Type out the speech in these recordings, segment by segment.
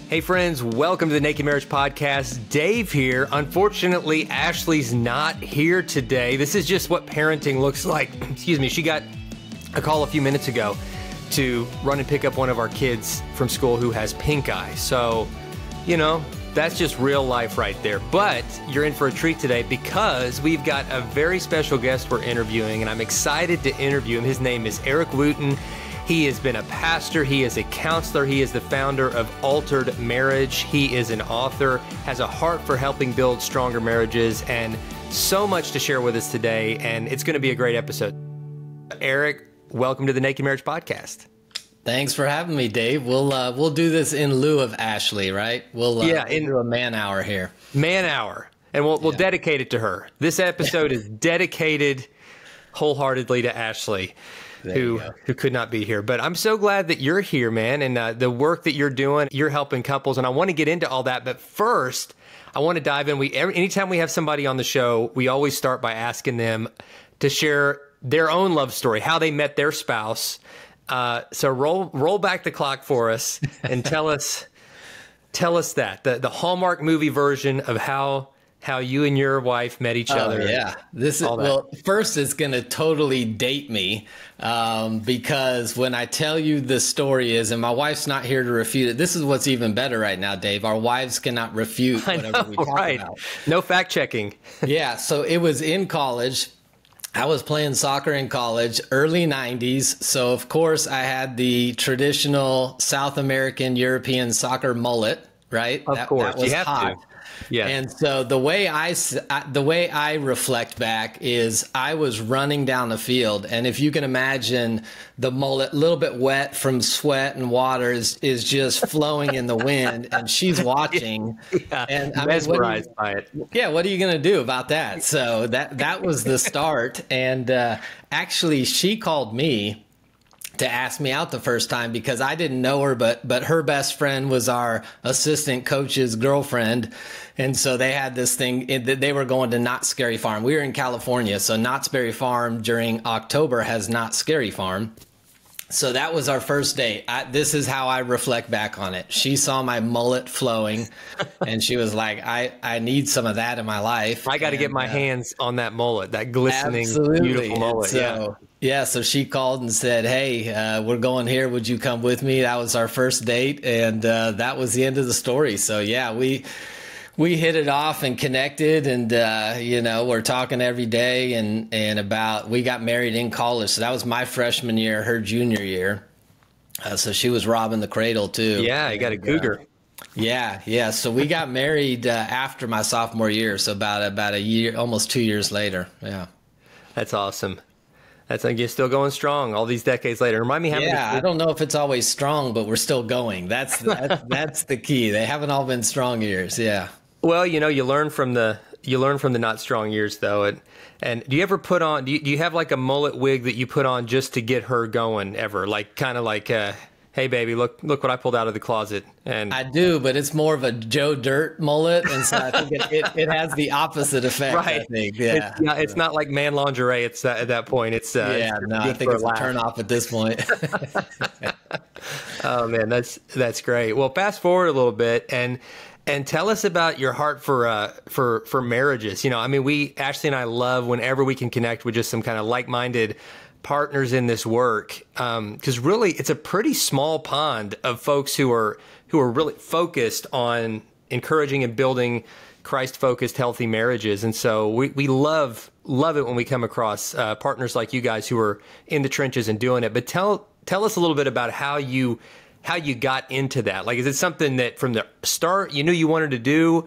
Hey friends, welcome to the Naked Marriage Podcast. Dave here. Unfortunately, Ashley's not here today. This is just what parenting looks like. Excuse me. She got a call a few minutes ago to run and pick up one of our kids from school who has pink eye. So, that's just real life right there. But you're in for a treat today because we've got a very special guest we're interviewing, and I'm excited to interview him. His name is Eric Wooten. He has been a pastor, he is a counselor, he is the founder of Altered Marriage, he is an author, has a heart for helping build stronger marriages, and so much to share with us today, and it's going to be a great episode. Eric, welcome to the Naked Marriage Podcast. Thanks for having me, Dave. We'll do this in lieu of Ashley, right? We'll do a man hour here. Man hour, and we'll dedicate it to her. This episode is dedicated wholeheartedly to Ashley. Who could not be here. But I'm so glad that you're here, man, and the work that you're doing, you're helping couples, and I want to get into all that. But first, I want to dive in. Anytime we have somebody on the show, we always start by asking them to share their own love story, how they met their spouse. So roll back the clock for us and tell us that, the Hallmark movie version of how you and your wife met each other. Yeah. First it's going to totally date me because when I tell you the story is, and my wife's not here to refute it, this is what's even better right now, Dave. Our wives cannot refute whatever we talk about. No fact checking. Yeah. So it was in college. I was playing soccer in college, early 90s. So, of course, I had the traditional South American, European soccer mullet, right? Of course. That was hot. Yeah. And so the way I reflect back is I was running down the field, and if you can imagine the mullet, a little bit wet from sweat and water, is just flowing in the wind, and she's watching. Yeah, and mesmerized by it. Yeah, what are you going to do about that? So that was the start, and actually she called me to ask me out the first time because I didn't know her, but her best friend was our assistant coach's girlfriend. And so they had this thing that they were going to Knott's Scary Farm. We were in California. So Knott's Berry Farm during October has Knott's Scary Farm. So that was our first date. This is how I reflect back on it. She saw my mullet flowing and she was like, I need some of that in my life. I got to get my hands on that mullet, that glistening, beautiful mullet. So she called and said, hey, we're going here. Would you come with me? That was our first date. And that was the end of the story. So yeah, we hit it off and connected, and we're talking every day, and we got married in college. So that was my freshman year, her junior year. So she was robbing the cradle too. Yeah, you got a cougar. Yeah. So we got married after my sophomore year. So about a year, almost 2 years later. Yeah, that's awesome. That's like you're still going strong all these decades later. Remind me how many. Yeah, I don't know if it's always strong, but we're still going. That's the key. They haven't all been strong years. Yeah. Well, you learn from the not strong years though. And do you ever put on, do you have like a mullet wig that you put on just to get her going ever? Like kind of like, hey baby, look what I pulled out of the closet. And I do, but it's more of a Joe Dirt mullet. And so I think it has the opposite effect. Right. I think. Yeah. It's not like man lingerie. It's at that point. It's, I think it's a turn off at this point. Oh man, that's great. Well, fast forward a little bit and tell us about your heart for marriages. Ashley and I love whenever we can connect with just some kind of like-minded partners in this work, because really it's a pretty small pond of folks who are really focused on encouraging and building Christ-focused, healthy marriages. And so we love it when we come across partners like you guys who are in the trenches and doing it. But tell us a little bit about how you got into that. Like, is it something that from the start you knew you wanted to do,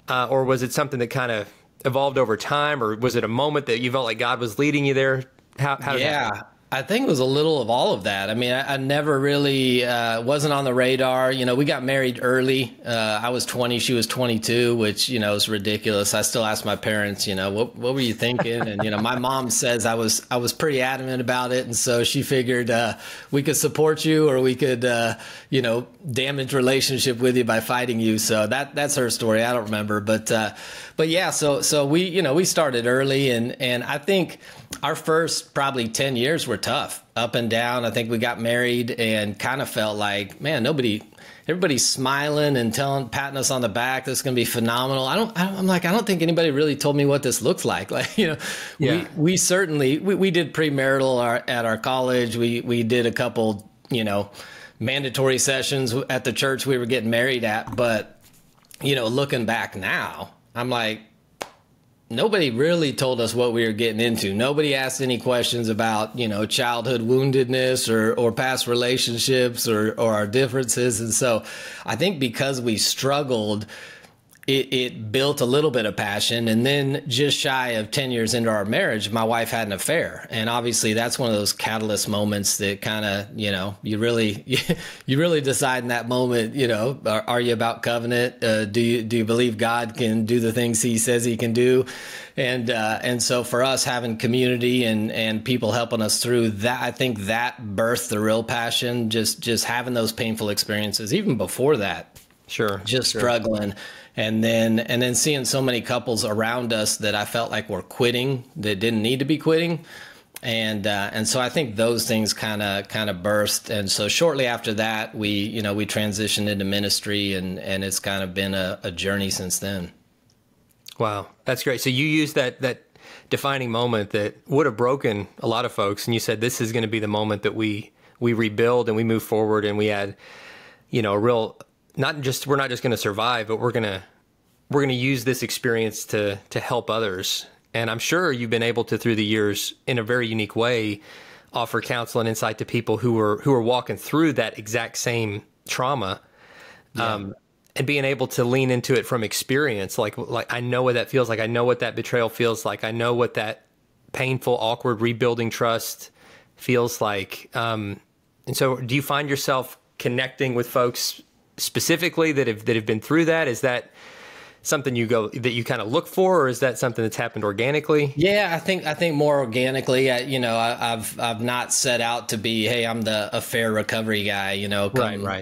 or was it something that kind of evolved over time, or was it a moment that you felt like God was leading you there? How did that happen? I think it was a little of all of that. I mean, I never really wasn't on the radar. We got married early. I was 20, she was 22, which, is ridiculous. I still ask my parents, what were you thinking? And, my mom says I was pretty adamant about it. And so she figured we could support you, or we could, damage relationship with you by fighting you. So that's her story. I don't remember. But yeah, so we, we started early, and I think Our first probably 10 years were tough, up and down. I think we got married and kind of felt like, man, everybody's smiling and patting us on the back. This is going to be phenomenal. I'm like, I don't think anybody really told me what this looks like. Like, we certainly, we did premarital at our college. We did a couple, mandatory sessions at the church we were getting married at. But, looking back now, I'm like, nobody really told us what we were getting into. Nobody asked any questions about, childhood woundedness or past relationships or our differences. And so I think because we struggled, it built a little bit of passion. And then just shy of 10 years into our marriage, my wife had an affair. And obviously that's one of those catalyst moments that kind of, you really decide in that moment, are you about covenant? Do you believe God can do the things he says he can do? And so for us, having community and people helping us through that, I think that birthed the real passion, just having those painful experiences, even before that. Sure. Struggling. And then seeing so many couples around us that I felt like were quitting that didn't need to be quitting. And so I think those things kind of burst. And so shortly after that, we transitioned into ministry and it's kind of been a journey since then. Wow. That's great. So you used that defining moment that would have broken a lot of folks. And you said, this is going to be the moment that we rebuild and we move forward and we add, a real, we're not just going to survive, but we're going to use this experience to help others. And I'm sure you've been able to, through the years, in a very unique way, offer counsel and insight to people who are walking through that exact same trauma, and being able to lean into it from experience. Like I know what that feels like. I know what that betrayal feels like. I know what that painful, awkward rebuilding trust feels like. And so, do you find yourself connecting with folks specifically that have been through that? Is that something that you kind of look for, or is that something that's happened organically? Yeah, I think more organically. I've not set out to be, hey, I'm the affair recovery guy.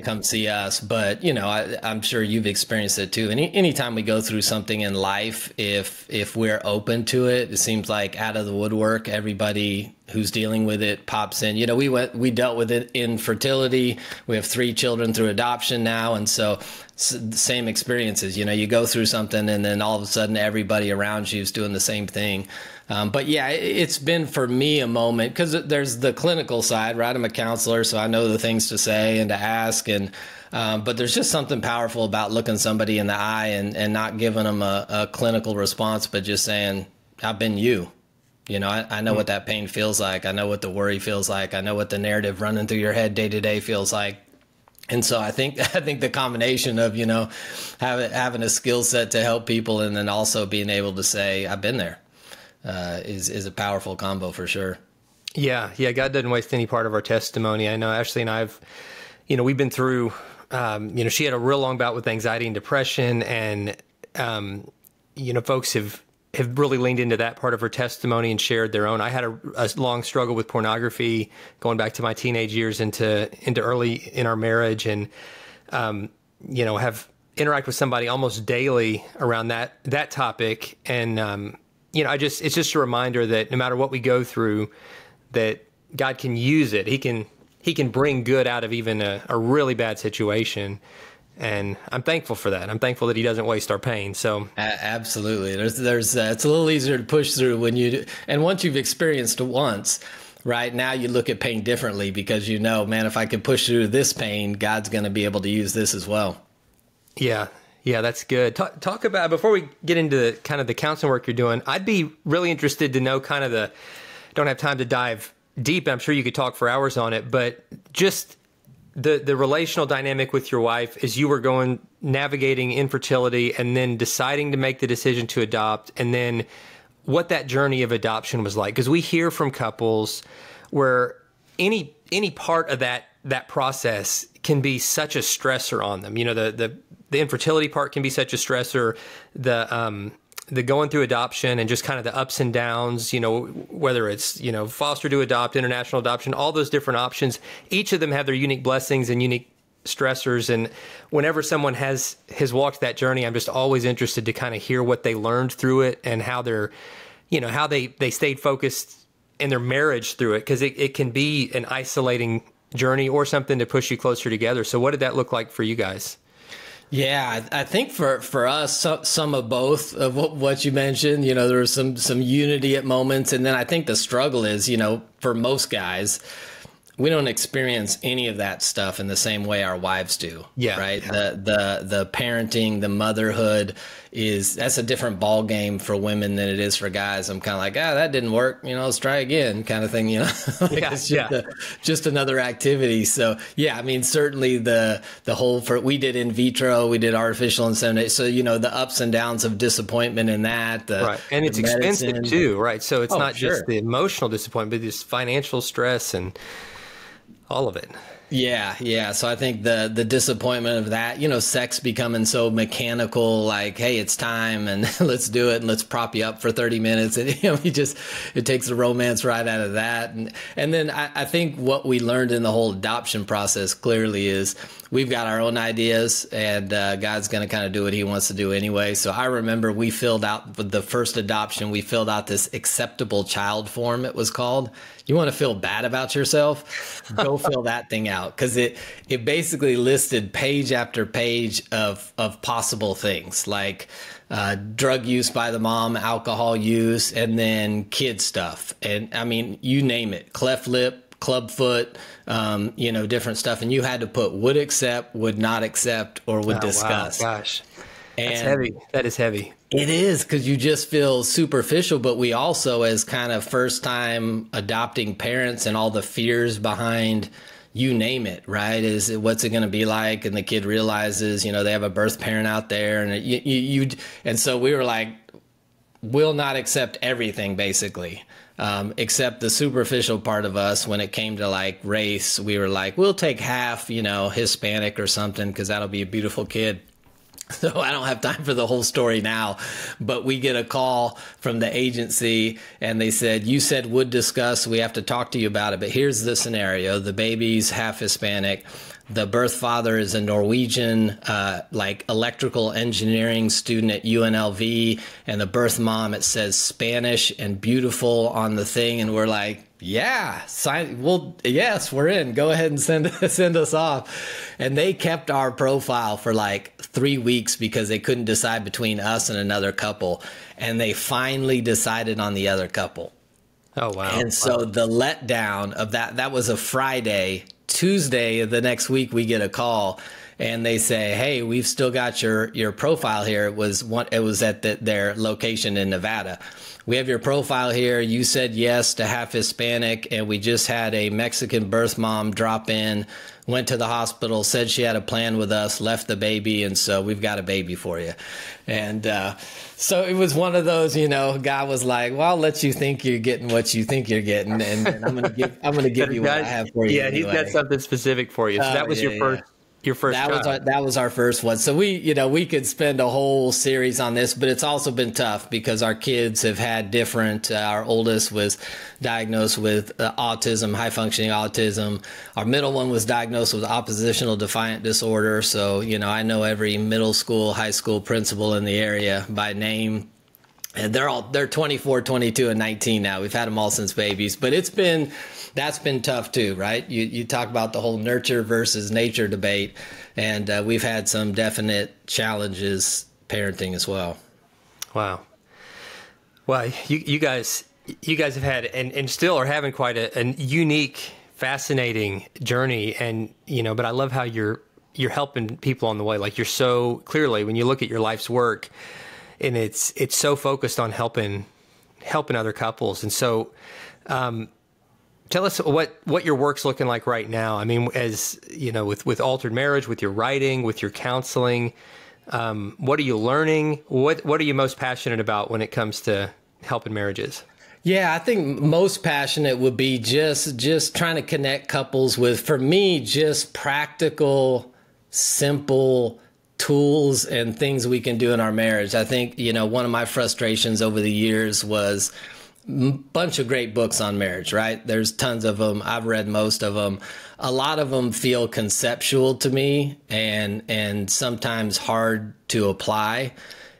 Come see us. But I'm sure you've experienced it too. Anytime we go through something in life, if we're open to it, it seems like out of the woodwork, everybody who's dealing with it pops in. We dealt with it in fertility. We have 3 children through adoption now, and so same experiences. You go through something and then all of a sudden everybody around you is doing the same thing. But yeah, it's been for me a moment, because there's the clinical side, right? I'm a counselor, so I know the things to say and to ask. But there's just something powerful about looking somebody in the eye and not giving them a clinical response, but just saying, I've been you. I know what that pain feels like. I know what the worry feels like. I know what the narrative running through your head day to day feels like. And so I think the combination of, having a skill set to help people and then also being able to say, I've been there, is a powerful combo for sure. Yeah. God doesn't waste any part of our testimony. I know Ashley and I've, we've been through, she had a real long bout with anxiety and depression, and, folks have really leaned into that part of her testimony and shared their own. I had a long struggle with pornography going back to my teenage years into early in our marriage, and, have interacted with somebody almost daily around that topic. And, it's just a reminder that no matter what we go through, that God can use it. He can bring good out of even a really bad situation. And I'm thankful for that. I'm thankful that he doesn't waste our pain. So absolutely, there's it's a little easier to push through when and once you've experienced it once, right? Now you look at pain differently, because man, if I can push through this pain, God's going to be able to use this as well. Yeah, that's good. Talk about, before we get into kind of the counseling work you're doing, I'd be really interested to know kind of don't have time to dive deep. I'm sure you could talk for hours on it, but just the relational dynamic with your wife as you were navigating infertility and then deciding to make the decision to adopt, and then what that journey of adoption was like. Because we hear from couples where any part of that process can be such a stressor on them. The infertility part can be such a stressor. The going through adoption and just kind of the ups and downs, whether it's, foster to adopt, international adoption, all those different options, each of them have their unique blessings and unique stressors. And whenever someone has walked that journey, I'm just always interested to kind of hear what they learned through it and how how they stayed focused their marriage through it, because it can be an isolating journey or something to push you closer together. So what did that look like for you guys? Yeah, I think for us, some of both of what you mentioned. You know, there was some unity at moments, and then I think the struggle is, you know, for most guys, we don't experience any of that stuff in the same way our wives do. Yeah. Right. Yeah. The parenting, the motherhood that's a different ball game for women than it is for guys. I'm kind of like, that didn't work. You know, let's try again kind of thing, you know, it's just another activity. So yeah, I mean, certainly the whole, we did in vitro, we did artificial insemination. So, you know, the ups and downs of disappointment in that. Right. And it's expensive too. Right. So it's not just the emotional disappointment, but just financial stress and all of it. Yeah. So I think the disappointment of that, you know, sex becoming so mechanical, like, hey, it's time and let's do it and let's prop you up for 30 minutes. And, you know, it takes the romance right out of that. And then I think what we learned in the whole adoption process clearly is we've got our own ideas, and God's going to kind of do what he wants to do anyway. So I remember we filled out with the first adoption, we filled out this acceptable child form, it was called. You want to feel bad about yourself? Go fill that thing out, because it basically listed page after page of possible things like drug use by the mom, alcohol use, and then kid stuff. And I mean, you name it, cleft lip, club foot, you know, different stuff. And you had to put would accept, would not accept, or would discuss. Wow, gosh, that's heavy. That is heavy. It is, because you just feel superficial, but we also, as kind of first time adopting parents and all the fears behind, you name it, right? Is what's it going to be like? And the kid realizes, you know, they have a birth parent out there, and and so we were like, we'll not accept everything, basically. Except the superficial part of us. When it came to like race, we were like, we'll take half, you know, Hispanic or something, because that'll be a beautiful kid. So I don't have time for the whole story now, but we get a call from the agency and they said, you said would discuss, we have to talk to you about it, but here's the scenario. The baby's half Hispanic. The birth father is a Norwegian, like electrical engineering student at UNLV, and the birth mom, it says Spanish and beautiful on the thing. And we're like, yeah, yes, we're in. Go ahead and send us off. And they kept our profile for like 3 weeks because they couldn't decide between us and another couple. And they finally decided on the other couple. Oh, wow. And so the letdown of that was a Friday. Tuesday of the next week, we get a call and they say, hey, we've still got your profile here. It was at their location in Nevada. We have your profile here. You said yes to half Hispanic, and we just had a Mexican birth mom drop in, went to the hospital, said she had a plan with us, left the baby, and so we've got a baby for you. And so it was one of those, you know, God was like, well, I'll let you think you're getting what you think you're getting, and I'm gonna give you what I have for you. Yeah, anyway. He's got something specific for you. So that was your first. Your first that was our first one. So we could spend a whole series on this, but it's also been tough because our kids have had different. Our oldest was diagnosed with autism, high functioning autism. Our middle one was diagnosed with oppositional defiant disorder. So, you know, I know every middle school, high school principal in the area by name. And they're 24, 22, and 19 now. We've had them all since babies, but that's been tough too, right? You talk about the whole nurture versus nature debate, and we've had some definite challenges parenting as well. Wow. Well, you guys have had and still are having quite a unique, fascinating journey, and you know, but I love how you're helping people on the way. Like, you're so clearly, when you look at your life's work, and it's so focused on helping other couples. And so, tell us what your work's looking like right now. I mean, as you know, with Altered Marriage, with your writing, with your counseling, what are you learning? What are you most passionate about when it comes to helping marriages? Yeah, I think most passionate would be just trying to connect couples with, for me, just practical, simple tools and things we can do in our marriage. I think, you know, one of my frustrations over the years was a bunch of great books on marriage, right? There's tons of them. I've read most of them. A lot of them feel conceptual to me and sometimes hard to apply.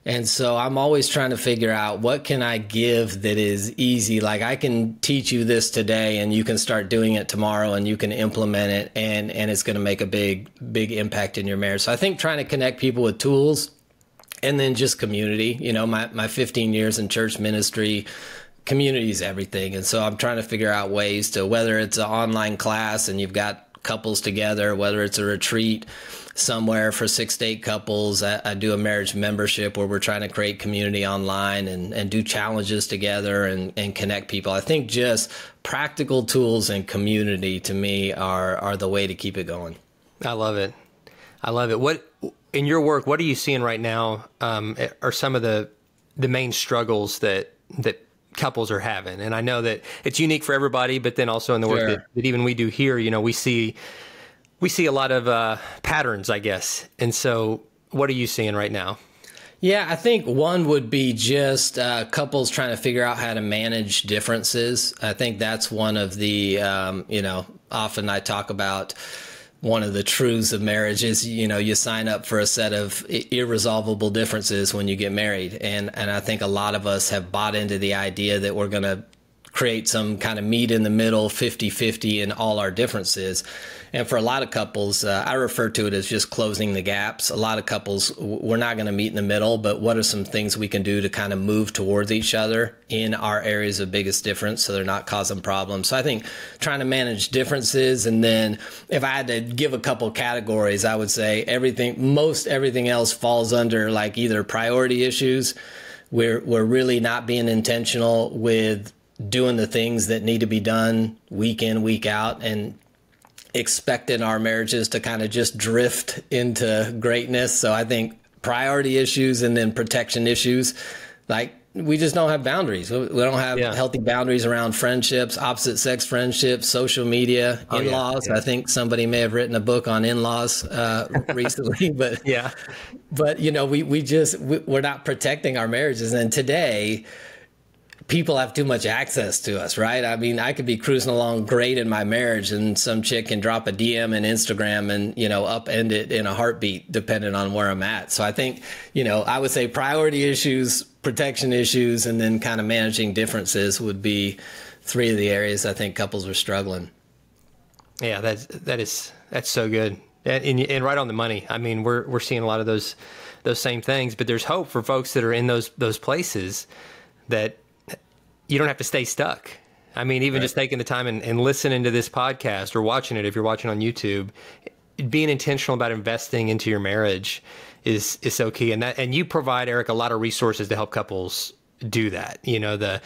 And so I'm always trying to figure out what can I give that is easy. Like I can teach you this today and you can start doing it tomorrow and you can implement it and it's going to make a big impact in your marriage. So I think trying to connect people with tools and then just community, you know, my 15 years in church ministry, community is everything. And so I'm trying to figure out ways to, whether it's an online class and you've got couples together, whether it's a retreat somewhere for 6 to 8 couples. I do a marriage membership where we're trying to create community online and do challenges together and connect people. I think just practical tools and community to me are the way to keep it going. I love it. I love it. What, in your work, what are you seeing right now are some of the main struggles that couples are having? And I know that it's unique for everybody, but then also in the work that even we do here, you know, we see a lot of patterns, I guess. And so what are you seeing right now? Yeah, I think one would be just couples trying to figure out how to manage differences. I think that's one of the, often I talk about one of the truths of marriage is, you know, you sign up for a set of irresolvable differences when you get married. And I think a lot of us have bought into the idea that we're going to create some kind of meet in the middle, 50-50 in all our differences. And for a lot of couples, I refer to it as just closing the gaps. A lot of couples, we're not going to meet in the middle, but what are some things we can do to kind of move towards each other in our areas of biggest difference so they're not causing problems? So I think trying to manage differences. And then if I had to give a couple categories, I would say most everything else falls under like either priority issues. We're really not being intentional with doing the things that need to be done week in, week out, and expecting our marriages to kind of just drift into greatness. So I think priority issues and then protection issues, like we just don't have boundaries. We don't have healthy boundaries around friendships, opposite sex friendships, social media, in-laws. Yeah. I think somebody may have written a book on in-laws recently, but but you know, we're not protecting our marriages. And today, people have too much access to us, right? I mean, I could be cruising along great in my marriage and some chick can drop a DM in Instagram and, you know, upend it in a heartbeat, depending on where I'm at. So I think, you know, I would say priority issues, protection issues, and then kind of managing differences would be 3 of the areas I think couples are struggling. Yeah, that's so good. And right on the money. I mean, we're seeing a lot of those same things, but there's hope for folks that are in those places that you don't have to stay stuck. I mean, even just taking the time and listening to this podcast or watching it, if you're watching on YouTube, being intentional about investing into your marriage is so key. And you provide, Eric, a lot of resources to help couples do that. You know,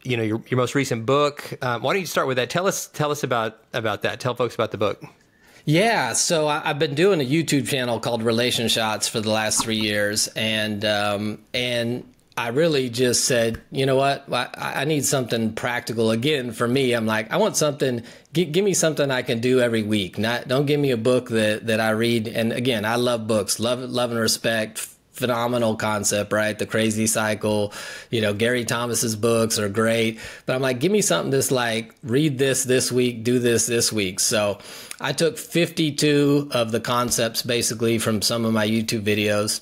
your most recent book. Why don't you start with that? Tell us about that. Tell folks about the book. Yeah, so I've been doing a YouTube channel called Relationshots for the last 3 years, and I really just said, you know what, I need something practical. Again, for me, I'm like, I want something, give me something I can do every week. Don't give me a book that I read. And again, I love books, love and respect, phenomenal concept, right? The Crazy Cycle, you know, Gary Thomas's books are great. But I'm like, give me something that's like, read this week, do this week. So I took 52 of the concepts basically from some of my YouTube videos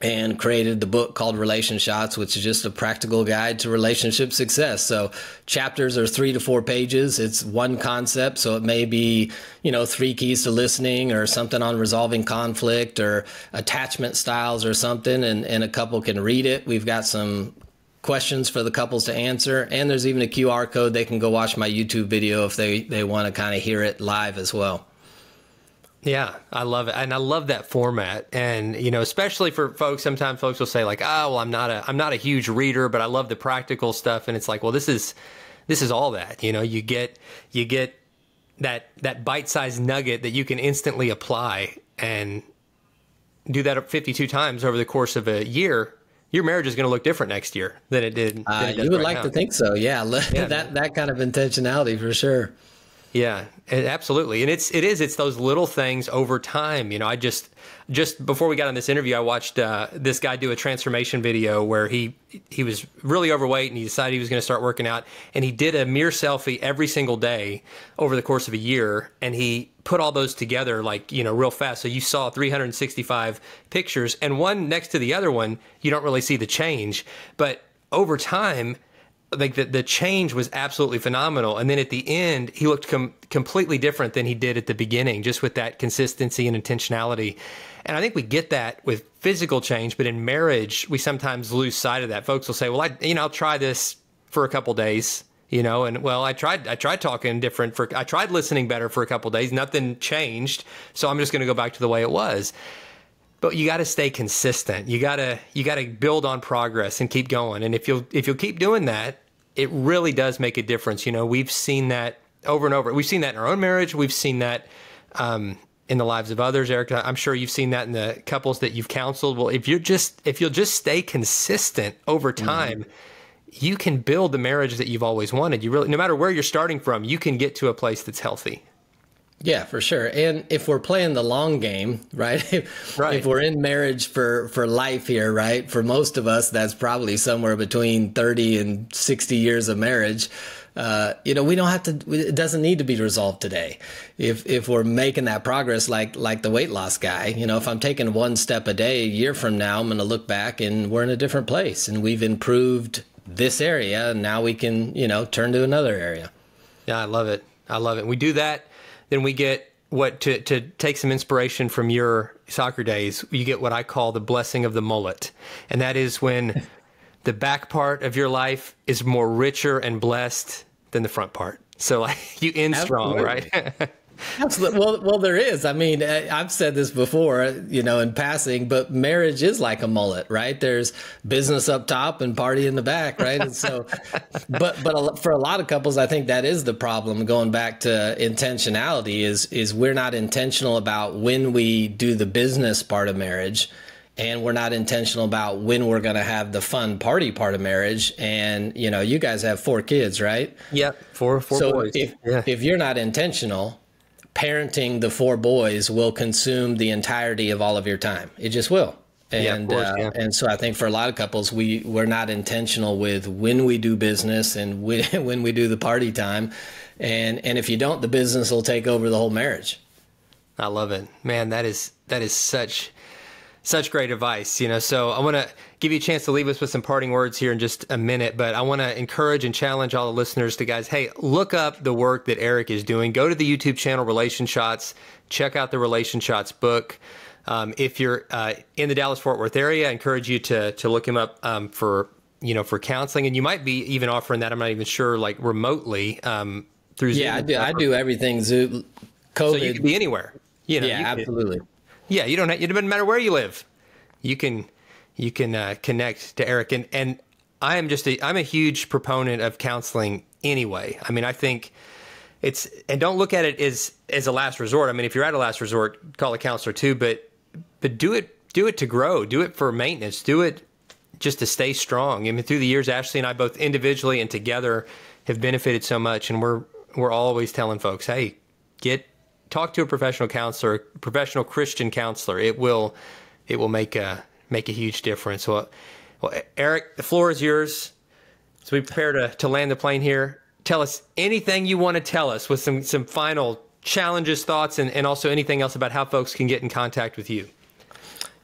and created the book called Relationshots, which is just a practical guide to relationship success. So chapters are 3 to 4 pages. It's one concept. So it may be, you know, 3 keys to listening or something on resolving conflict or attachment styles or something. And a couple can read it. We've got some questions for the couples to answer. And there's even a QR code. They can go watch my YouTube video if they want to kind of hear it live as well. Yeah, I love it. And I love that format. And, you know, especially for folks, sometimes folks will say like, oh, well, I'm not a huge reader, but I love the practical stuff. And it's like, well, this is all that, you know, you get that bite-sized nugget that you can instantly apply and do that 52 times over the course of a year. Your marriage is going to look different next year than it did. You would like to think so. Yeah. That kind of intentionality for sure. Yeah, absolutely. And it's those little things over time. You know, I just before we got on this interview, I watched this guy do a transformation video where he was really overweight and he decided he was going to start working out, and he did a mirror selfie every single day over the course of a year, and he put all those together like, you know, real fast. So you saw 365 pictures, and one next to the other one, you don't really see the change, but over time, like the change was absolutely phenomenal. And then at the end, he looked completely different than he did at the beginning, just with that consistency and intentionality. And I think we get that with physical change, but in marriage, we sometimes lose sight of that. Folks will say, well, I'll try this for a couple days, you know, and well, I tried talking different I tried listening better for a couple days. Nothing changed. So I'm just going to go back to the way it was. But you got to stay consistent. You got to build on progress and keep going. And if you'll keep doing that, it really does make a difference. You know, we've seen that over and over. We've seen that in our own marriage. We've seen that in the lives of others. Eric, I'm sure you've seen that in the couples that you've counseled. Well, if you'll just stay consistent over time, you can build the marriage that you've always wanted. You really, no matter where you're starting from, you can get to a place that's healthy. Yeah, for sure. And if we're playing the long game, right? If we're in marriage for life here, right? For most of us, that's probably somewhere between 30 and 60 years of marriage. You know, we don't have to, it doesn't need to be resolved today. If we're making that progress, like the weight loss guy, you know, if I'm taking one step a day, a year from now, I'm going to look back and we're in a different place and we've improved this area. And now we can, you know, turn to another area. Yeah, I love it. I love it. We do that. Then we get to take some inspiration from your soccer days. You get what I call the blessing of the mullet. And that is when the back part of your life is more richer and blessed than the front part. So like, you end strong, right? Absolutely. Well, there is. I mean, I've said this before, you know, in passing, but marriage is like a mullet, right? There's business up top and party in the back, right? And so, but for a lot of couples, I think that is the problem. Going back to intentionality is we're not intentional about when we do the business part of marriage, and we're not intentional about when we're going to have the fun party part of marriage. And, you know, you guys have 4 kids, right? Yep. Four boys. If you're not intentional, parenting the 4 boys will consume the entirety of all of your time. It just will. And and so I think for a lot of couples, we're not intentional with when we do business and when we do the party time. And if you don't, the business will take over the whole marriage. I love it, man. That is such great advice, you know. So I want to give you a chance to leave us with some parting words here in just a minute, but I want to encourage and challenge all the listeners to, guys, hey, look up the work that Eric is doing. Go to the YouTube channel Relation Shots, check out the Relation Shots book. If you're in the Dallas-Fort Worth area, I encourage you to look him up for counseling, and you might be even offering that, I'm not even sure, like remotely through Zoom. Yeah, I do everything Zoom. COVID. So you can be anywhere. You know, yeah, absolutely. Yeah, it doesn't matter where you live. You can connect to Eric, and I'm a huge proponent of counseling anyway. I mean, I think and don't look at it as a last resort. I mean, if you're at a last resort, call a counselor too, but do it to grow, do it for maintenance, do it just to stay strong. I mean, through the years, Ashley and I both individually and together have benefited so much, and we're always telling folks, hey, talk to a professional counselor, a professional Christian counselor. It will make a huge difference. Well, Eric, the floor is yours. So we prepare to land the plane here. Tell us anything you want to tell us with some final challenges, thoughts, and also anything else about how folks can get in contact with you.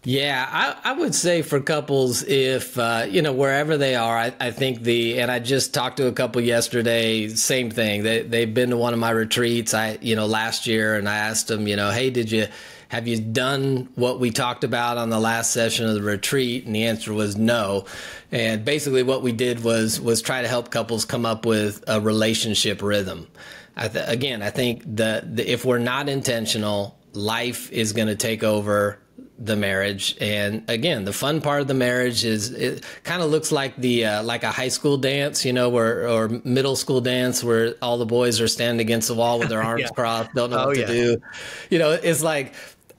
Yeah, I would say for couples, if, wherever they are, I think and I just talked to a couple yesterday, same thing. They've been to one of my retreats, last year, and I asked them, hey, have you done what we talked about on the last session of the retreat? And the answer was no. And basically what we did was try to help couples come up with a relationship rhythm. I think if we're not intentional, life is going to take over the marriage. And again, the fun part of the marriage it kind of looks like like a high school dance, or middle school dance where all the boys are standing against the wall with their arms crossed, don't know what to do. It's like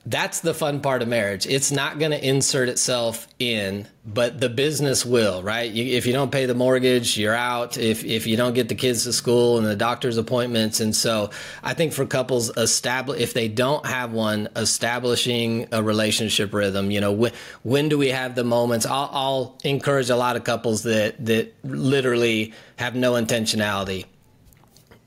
That's the fun part of marriage. It's not going to insert itself in, but the business will, right? If you don't pay the mortgage, you're out. If you don't get the kids to school and the doctor's appointments. And so I think for couples, if they don't have one, establishing a relationship rhythm, you know, when do we have the moments? I'll encourage a lot of couples that literally have no intentionality.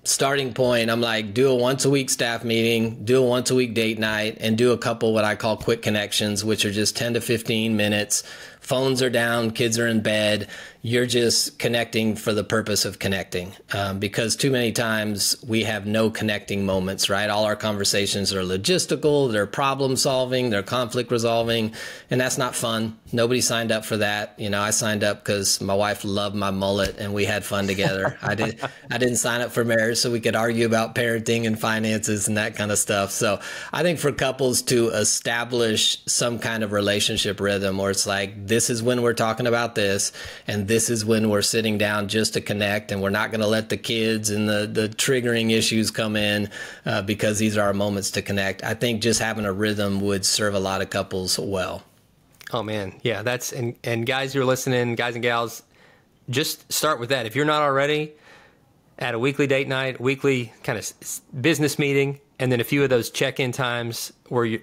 Starting point, I'm like, do a once a week staff meeting, do a once a week date night, and do a couple what I call quick connections, which are just 10 to 15 minutes. Phones are down, kids are in bed. You're just connecting for the purpose of connecting, because too many times we have no connecting moments, right? All our conversations are logistical, they're problem solving, they're conflict resolving, and that's not fun. Nobody signed up for that. You know, I signed up because my wife loved my mullet and we had fun together. I didn't sign up for marriage so we could argue about parenting and finances and that kind of stuff. So I think for couples to establish some kind of relationship rhythm, where it's like, this is when we're talking about this, and this is when we're sitting down just to connect, and we're not going to let the kids and the triggering issues come in, because these are our moments to connect. I think just having a rhythm would serve a lot of couples well. Oh man. Yeah, and guys who are listening, guys and gals, just start with that. If you're not already, at a weekly date night, weekly kind of business meeting, and then a few of those check-in times where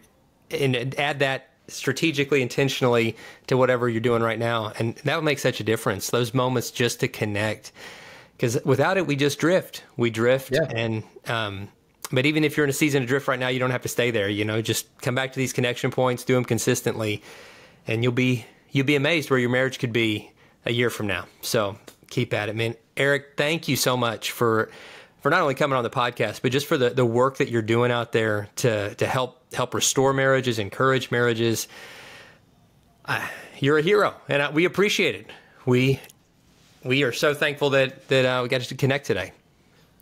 and add that strategically, intentionally to whatever you're doing right now. And that would make such a difference. Those moments just to connect, because without it, we just drift. We drift. Yeah. And, but even if you're in a season of drift right now, you don't have to stay there. You know, just come back to these connection points, do them consistently, and you'll be amazed where your marriage could be a year from now. So keep at it, man. Eric, thank you so much for not only coming on the podcast, but just for the work that you're doing out there to help restore marriages, encourage marriages. You're a hero, and we appreciate it. We are so thankful that we got to connect today.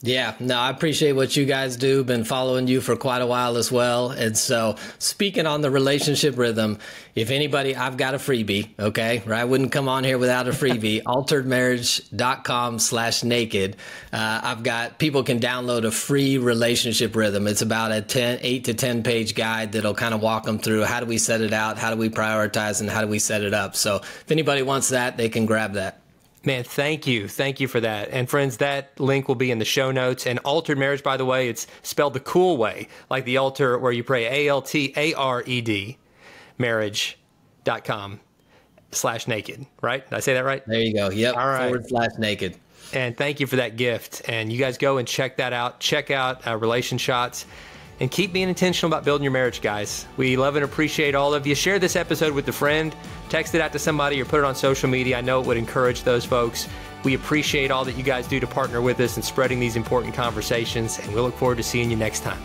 Yeah, no, I appreciate what you guys do. Been following you for quite a while as well. And so speaking on the relationship rhythm, if anybody, I've got a freebie, okay? Right? I wouldn't come on here without a freebie, alteredmarriage.com/naked. I've got, people can download a free relationship rhythm. It's about a 8 to 10 page guide that'll kind of walk them through how do we set it out, how do we prioritize, and how do we set it up. So if anybody wants that, they can grab that. Man, thank you. Thank you for that. And friends, that link will be in the show notes. And Altered Marriage, by the way, it's spelled the cool way, like the altar where you pray, ALTARED, marriage.com/naked, right? Did I say that right? There you go. Yep. All right. /naked. And thank you for that gift. And you guys go and check that out. Check out Relation Shots. And keep being intentional about building your marriage, guys. We love and appreciate all of you. Share this episode with a friend. Text it out to somebody or put it on social media. I know it would encourage those folks. We appreciate all that you guys do to partner with us in spreading these important conversations, and we look forward to seeing you next time.